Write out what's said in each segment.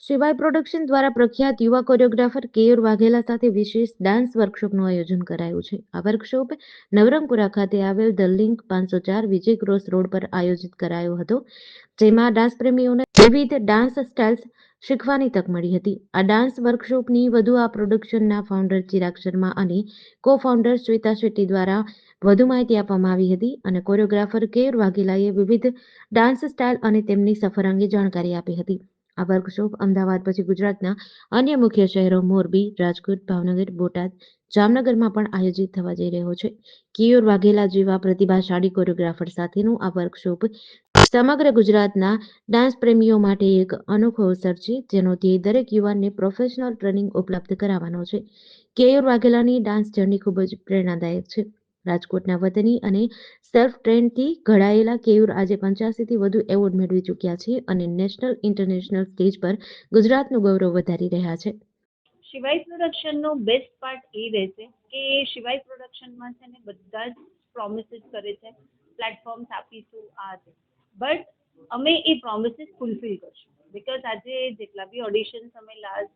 શિવાય પ્રોડક્શન દ્વારા પ્રખ્યાત યુવા કોરિયોગ્રાફર કેયુર વાઘેલા સાથે વિશેષ ડાન્સ વર્કશોપનું આયોજન કરાયું છે. આ વર્કશોપ નવરંગપુરા ખાતે આવેલ the link 504 Vijay cross road પર આયોજિત કરાયો હતો, જેમાં ડાન્સ પ્રેમીઓને વિવિધ ડાન્સ સ્ટાઇલ્સ શીખવાની તક મળી હતી. આ ડાન્સ વર્કશોપની વધુ આ પ્રોડક્શનના ફાઉન્ડર ચિરાગ શર્મા અને કો ફાઉન્ડર શ્વેતા શેટ્ટી દ્વારા વધુ માહિતી આપવામાં આવી હતી અને કોરિયોગ્રાફર કેયુર વાઘેલાએ વિવિધ ડાન્સ સ્ટાઇલ અને તેમની સફર અંગે જાણકારી આપી હતી. આ વર્કશોપ અમદાવાદ પછી ગુજરાતના અન્ય મુખ્ય શહેરો મોરબી, રાજકોટ, ભાવનગર, બોટાદ, જામનગરમાં પણ આયોજિત થવા જઈ રહ્યો છે. કેયુર વાઘેલા જેવા પ્રતિભાશાળી કોરિયોગ્રાફર સાથેનું આ વર્કશોપ સમગ્ર ગુજરાતના ડાન્સ પ્રેમીઓ માટે એક અનોખો અવસર છે, જેનો ધ્યેય દરેક યુવાનને પ્રોફેશનલ ટ્રેનિંગ ઉપલબ્ધ કરાવવાનો છે. કેયુર વાઘેલાની ડાન્સ જર્ની ખૂબ જ પ્રેરણાદાયક છે. રાજકોટના વતની અને સેલ્ફ ટ્રેન્ડથી ઘડાયેલા કેયુર આજે 85થી વધુ એવોર્ડ મેળવી ચૂક્યા છે અને નેશનલ ઇન્ટરનેશનલ સ્ટેજ પર ગુજરાતનું ગૌરવ વધારી રહ્યા છે. શિવાય પ્રોડક્શનનો બેસ્ટ પાર્ટ એ રહેશે કે શિવાય પ્રોડક્શનમાં છે ને બધા જ પ્રોમિસીસ કરે છે, પ્લેટફોર્મ્સ આપીશું આ છે, બટ અમે એ પ્રોમિસીસ ફૂલફિલ કરશું. બિકોઝ આજે જેટલા બી ઓડિશન્સ અમે લાસ્ટ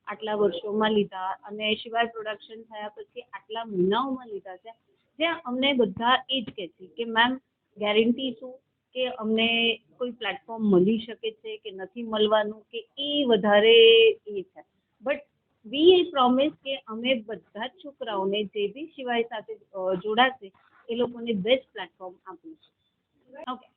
આટલા વર્ષોમાં લીધા અને શિવાય પ્રોડક્શન થયા પછી આટલા મહિનાઓમાં લીધા છે, જ્યાં અમને બધા એ જ કહે છે કે મેમ ગેરંટી શું કે અમને કોઈ પ્લેટફોર્મ મળી શકે છે કે નથી મળવાનું કે એ વધારે એ છે. બટ વી એ પ્રોમિસ કે અમે બધા જ છોકરાઓને જે બી શિવાય સાથે જોડાશે એ લોકોને બેસ્ટ પ્લેટફોર્મ આપીશું. ઓકે,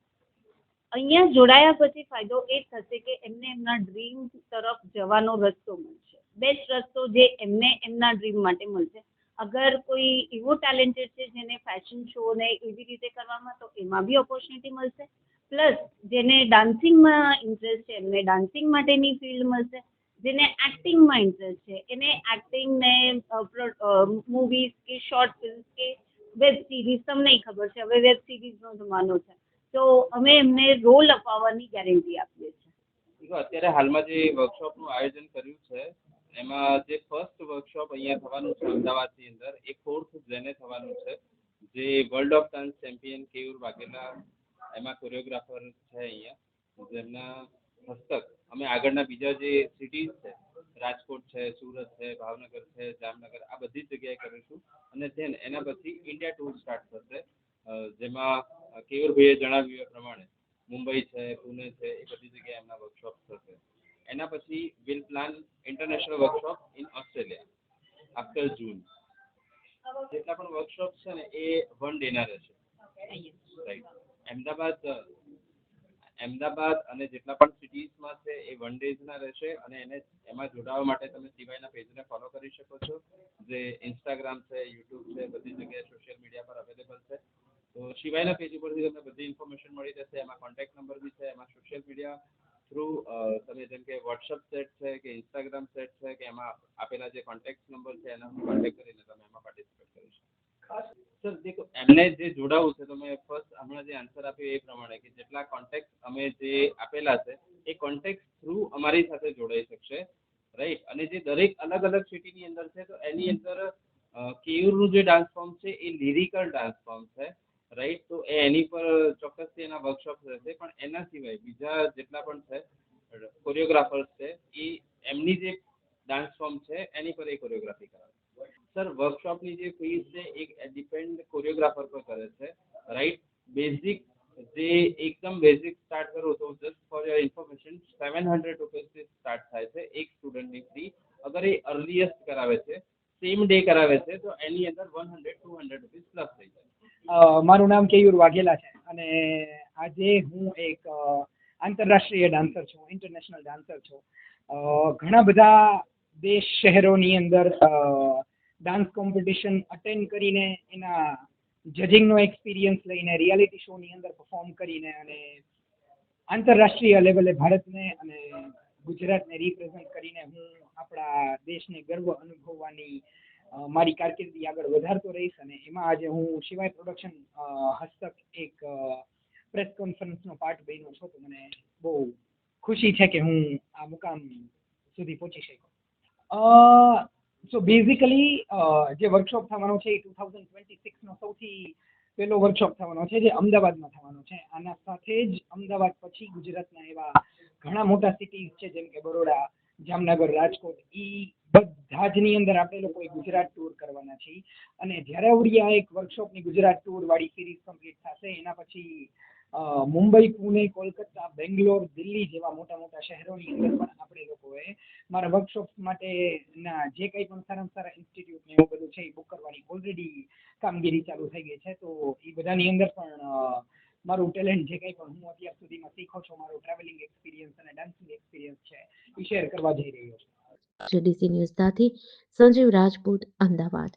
અહીંયા જોડાયા પછી ફાયદો એ થશે કે એમને એમના ડ્રીમ તરફ જવાનો રસ્તો મળશે, બેસ્ટ રસ્તો જે એમને એમના ડ્રીમ માટે મળશે. અગર કોઈ એવો ટેલેન્ટેડ છે જેને ફેશન શો ને એવી રીતે કરવામાં, તો એમાં બી ઓપોર્ચ્યુનિટી મળશે. પ્લસ જેને ડાન્સિંગમાં ઇન્ટરેસ્ટ છે એમને ડાન્સિંગ માટેની ફિલ્ડ મળશે. જેને એક્ટિંગમાં ઇન્ટરેસ્ટ છે એને એક્ટિંગ ને મૂવીઝ કે શોર્ટ ફિલ્મ કે વેબ સિરીઝ, તમને ખબર છે હવે વેબ સિરીઝનો જમાનો છે, તો અમે એમને રોલ અપાવવાની ગેરંટી આપીએ છીએ. અત્યારે હાલમાં જે વર્કશોપનું આયોજન કર્યું છે એમાં જે ફર્સ્ટ વર્કશોપ અહીંયા થવાનું છે અમદાવાદની અંદર, એ 4th જૂને થવાનું છે, જે world of dance champion Keyur Vaghela એમાં કોરિયોગ્રાફર છે અહીંયા, જેમના હસ્તક અમે આગળના બીજા જે સિટીઝ છે, રાજકોટ છે, સુરત છે, ભાવનગર છે, જામનગર, આ બધી જ જગ્યાએ કરીશું. અને ધેન એના પછી ઇન્ડિયા ટૂર સ્ટાર્ટ થશે, જેમાં કેયુરભાઈએ જણાવ્યું એ પ્રમાણે મુંબઈ છે, પુણે છે, એ બધી જગ્યાએ એમના વર્કશોપ થશે. એના પછી will plan international workshop in Australia after June. જેટલા પણ વર્કશોપ છે ને એ 1 ડેના રહેશે. રાઈટ. અમદાવાદ અને જેટલા પણ સિટીઝમાં છે એ 1 ડેઝના રહેશે. અને એમાં જોડાવા માટે તમે સિવાયના પેજને ફોલો કરી શકો છો, જે ઇન્સ્ટાગ્રામ છે, યુટ્યુબ છે, બધી જગ્યાએ સોશિયલ મીડિયા પર અવેલેબલ છે. તો સિવાયના પેજ ઉપરથી તમને બધી ઇન્ફોર્મેશન મળી જશે. એમાં કોન્ટેક્ટ નંબર બી છે, એમાં સોશિયલ મીડિયા થ્રુ તમે જેમ કે વોટ્સઅપ સેટ છે કે ઇન્સ્ટાગ્રામ સેટ છે કે એમાં આપેલા જે કોન્ટેક્ટ નંબર છે એના કોન્ટેક્ટ કરીને તમે એમાં પાર્ટિસિપેટ કરી શકો. સર દેખો, એમને જે જોડાવું છે તો મેં ફર્સ્ટ હમણાં જે આન્સર આપ્યો એ પ્રમાણે કે જેટલા કોન્ટેક્ટ અમે જે આપેલા છે એ કોન્ટેક્ટ થ્રુ અમારી સાથે જોડાઈ શકશે. રાઈટ. અને જે દરેક અલગ અલગ સિટીની અંદર છે તો એની અંદર કેયુરનું જે ડાન્સ ફોર્મ છે એ લિરિકલ ડાન્સ ફોર્મ છે. રાઈટ. તો એની પર ચોક્કસથી એના વર્કશોપ રહેશે. પણ એના સિવાય બીજા જેટલા પણ છે કોરિયોગ્રાફર્સ છે એ એમની જે ડાન્સ ફોર્મ છે એની પર એ કોરિયોગ્રાફી કરાવે. સર, વર્કશોપની જે ફીસ છે એ ડિપેન્ડ કોરિયોગ્રાફર પર કરે છે. રાઈટ. બેઝિક જે એકદમ બેઝિક સ્ટાર્ટ કરું તો જસ્ટ ફોર યોર ઇન્ફોર્મેશન 700 રૂપીસથી સ્ટાર્ટ થાય છે એક સ્ટુડન્ટની ફી. અગર એ અર્લીએસ્ટ કરાવે છે, સેમ ડે કરાવે છે, તો એની અંદર 100-200 રૂપીસ પ્લસ થઈ જાય. મારું નામ કેયુર વાઘેલા છે અને આજે હું એક આંતરરાષ્ટ્રીય ડાન્સર છું, ઇન્ટરનેશનલ ડાન્સર છું. ઘણા બધા દેશ શહેરોની અંદર ડાન્સ કોમ્પિટિશન અટેન્ડ કરીને એના જજિંગનો એક્સપિરિયન્સ લઈને રિયાલિટી શોની અંદર પરફોર્મ કરીને અને આંતરરાષ્ટ્રીય લેવલે ભારતને અને ગુજરાતને રિપ્રેઝન્ટ કરીને હું આપણા દેશને ગર્વ અનુભવવાની મારી કારકિર્દી આગળ વધારતો રહીશ. અને એમાં આજે હું શિવાય પ્રોડક્શન હસ્તક એક પ્રેસ કોન્ફરન્સનો પાર્ટ બન્યો છું, તો મને બહુ ખુશી છે કે હું આ મુકામ સુધી પહોંચી શક્યો. સો બેઝિકલી જે વર્કશોપ થવાનો છે એ 2026નો સૌથી પહેલો વર્કશોપ થવાનો છે, જે અમદાવાદમાં થવાનો છે. આના સાથે જ અમદાવાદ પછી ગુજરાતના એવા ઘણા મોટા સિટીઝ છે જેમ કે બરોડા, જામનગર, રાજકોટ, બધા જ ની અંદર આપણે લોકો ગુજરાત ટૂર કરવાના છીએ. અને જ્યારે આવડી આ એક વર્કશોપની ગુજરાત ટૂર વાળી સિરીઝ કમ્પ્લીટ થશે એના પછી મુંબઈ, પુણે, કોલકાતા, બેંગ્લોર, દિલ્હી જેવા મોટા મોટા શહેરોની અંદર પણ આપણે લોકોએ મારા વર્કશોપ માટેના જે કંઈ પણ સારામાં સારા ઇન્સ્ટિટ્યૂટ ને એવું બધું છે એ બુક કરવાની ઓલરેડી કામગીરી ચાલુ થઈ ગઈ છે. તો એ બધાની અંદર પણ મારું ટેલેન્ટ જે કંઈ પણ હું અત્યાર સુધીમાં શીખો છું, મારો ટ્રાવેલિંગ એક્સપિરિયન્સ અને ડાન્સિંગ એક્સપિરિયન્સ છે એ શેર કરવા જઈ રહ્યો છું. જેડીસી ન્યૂઝ સાથે સંજીવ રાજપૂત, અમદાવાદ.